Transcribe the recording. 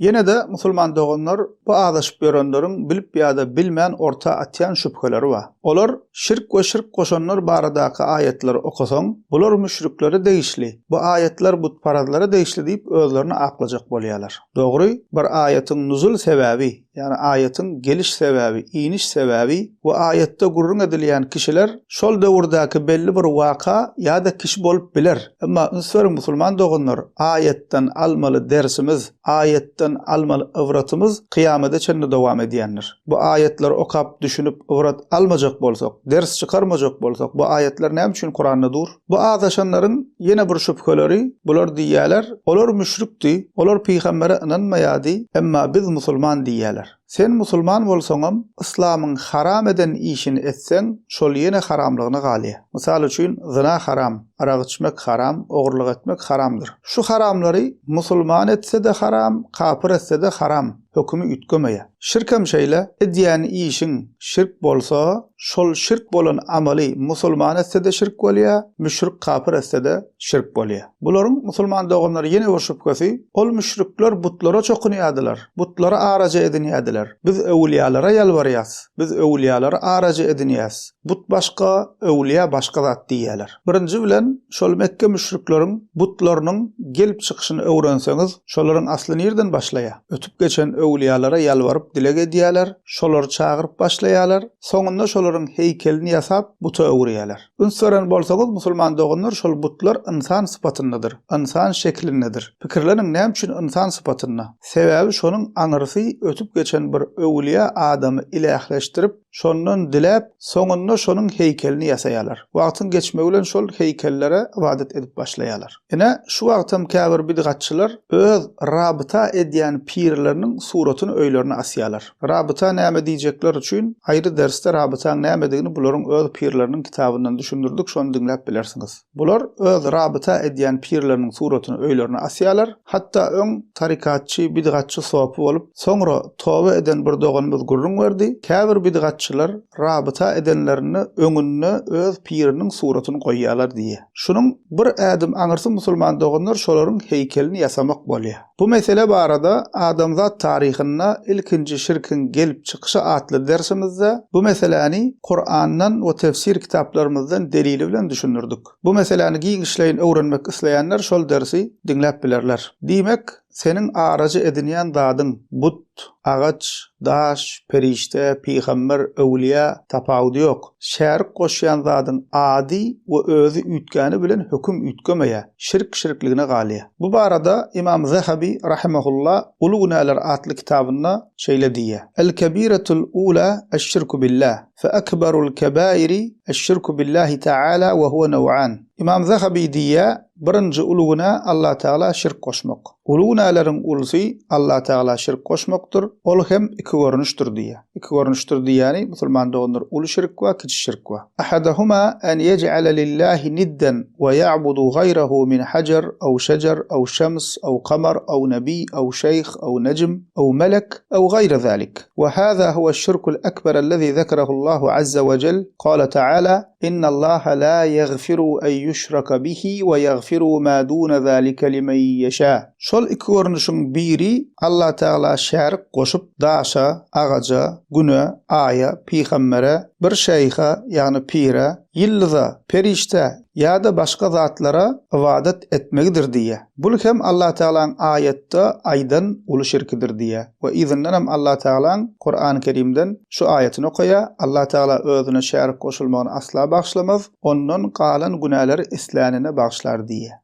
Yine de musulman dogonlar bu adaşyp görenleriň bilip ýa-da bilmän orta atýan şüpheleri var. Olar şirk we şirk goşanlar baradaky ayetleri okasaň, bular müşrikleri değişli. Bu ayetler butparazlara değişli diýip özlerini aklajak bolýarlar. Dogry, bir ayetin nuzul sebäbi, ýani ayetin geliş sebäbi, iniş sebäbi we ayette gurrun edilýän kişiler şol döwürdäki belli bir waka ýa-da kişi bolup biler. Emma ünsür musulman doganlar ayetten almaly dersimiz, ayetten almaly ywratymyz kıyamada çende dowam edýändir. Bu ayetleri okap düşünüp ywrat almajak bolsak, ders çykarmajak bolsak, bu ayetler näme üçin Kur'anda dur? Bu adaşanlaryň ýene bir şüpheleri, bular diýýärler, olar müşrikdi, olar peýgambere inanmaýardy, emma biz musulman diýýärler. Sen musulman bolsaňam, islamyň haram eden işini etseň, şol ýene haramlygyny galýa. Mysal üçin zina haram, araq içmek haram, ogurlyk etmek haramdyr. Şu haramlary musulman etse de haram, kafir etse de haram. Hökümü ütgemeýär. Şirkem şeýle edýän işiň şirk bolsa, şol şirk bolan amaly musulman etse de şirk bolýar, müşrik kafir etse de şirk bolýar. Bularyň musulman doganlary ýene bir şüpgesi, ol müşrikler butlara çokunýardylar, butlara araja edinýärdiler. Biz öwliýalara ýalbarýas, biz öwliýalara araja edinýäs. But başga, öwliýa başga zat diýýärler. Birinji bilen şol Mekke müşrikleriň butlarynyň gelip çykyşyny öwrenseňiz, şolaryň asly nerden başlaýar? Ötüp geçen öwliýalara ýalbaryp dilek edýärler, şolary çagyryp başlaýarlar, soňunda şolaryň heykelini ýasap buta öwrýärler. Ünsüren bolsaňyz musulman doganlar şol butlar insan sypatyndadyr, insan şeklindedir. Pikirleriň näme üçin insan sypatynda? Sebäbi şonuň aňyrysy ötüp geçen bir öwliýa adamy ilahleşdirip, şondan dilep, soňunda şonuň heykelini ýasaýarlar. Wagtyň geçmegi bilen şol heykellere ibadet edip başlaýarlar. Ene şu wagtym käbir bidgatçylar öz rabita edýän pirleriniň suratyny öýlerine asýarlar. Rabita näme diýjekler üçin aýry derste rabitaň nämedigini bularyň öz pirleriniň kitabyndan düşündirdik, şonu dinläp bilersiňiz. Bular öz rabita edýän pirleriniň suratyny öýlerine asýarlar. Hatda öň tarikatçy, bidgatçy sopy bolup, soňra toba eden bir doganymyz gurrun berdi. Käbir bidgatçylar rabita edenlerini öňünde öz piriniň suratyny goýýarlar diýe. Şunun bir ädim aňyrsy musulman doganlar şolaryň heykelini ýasamak bolýar. Bu mesele barada adamzat tarihinde ilkinci şirkin gelip çıkışı adlı dersimizde bu meseleni Kur'an'dan ve tefsir kitaplarımızdan delili bilen düşünürdük. Bu meseleni giyin işleyin öğrenmek isteyenler şol dersi dinlep bilerler. Demek senin aracı edinýän zadın but, ağaç, daş, perişte, peýgamber, öwliýa tapawudy ýok. Şärik goşýan zadın adi we özü ütgäni bilen höküm ütgemeýär. Şirk şirkligine galýa. Bu barada İmam Zahabi rahimahullah Ulu Gunalar adlı kitabynda şeýle diýär. El-kebiretul ula eş-şirku billah. Fe-ekberul kebairi eş-şirku billahi ta'ala ve huve nev'an. İmam Zahabi diýär, birinji ulu günä Allah Taala şirk koşmak. Ulu günälaryň ulsy Allah Taala şirk koşmakdyr. Ol hem iki görnüşdir diýär. İki görnüşdir diýäni musulman doganlar ulu şirk we kiçi şirk we. Ahaduhuma an yej'ala lillahi niddan we ya'budu gayrahu min hajar aw shajar aw shams aw qamar aw nabi aw şeyh aw najm aw malak aw gayra zalik. Ve hâzâ huve'ş-şirkul ekber allezî zekerahu Allahu azza ve cel. Qâle Teala: İnna Allaha la yaghfiru en yushraka bihi ve yaghfiru ma dun zalika limen yasha. Şol iki görnüşüň biri Allah Taala şärik goşup daşa, ağaca, güne, aya, peýgambere, bir şeyha ýani pire, yıldıza, perişte ýa-da başga zatlara ibadet etmekdir diýe. Bu hem Allah Taalaň ayetde aýdan uly şirkidir diýe. We izinden hem Allah Taalaň Kur'an-ı Kerimden şu ayetini okuýar. Allah Taala özüne şärik goşulmagyny asla bagşlamaz. Ondan galan günäleri islänine bagşlar diýe.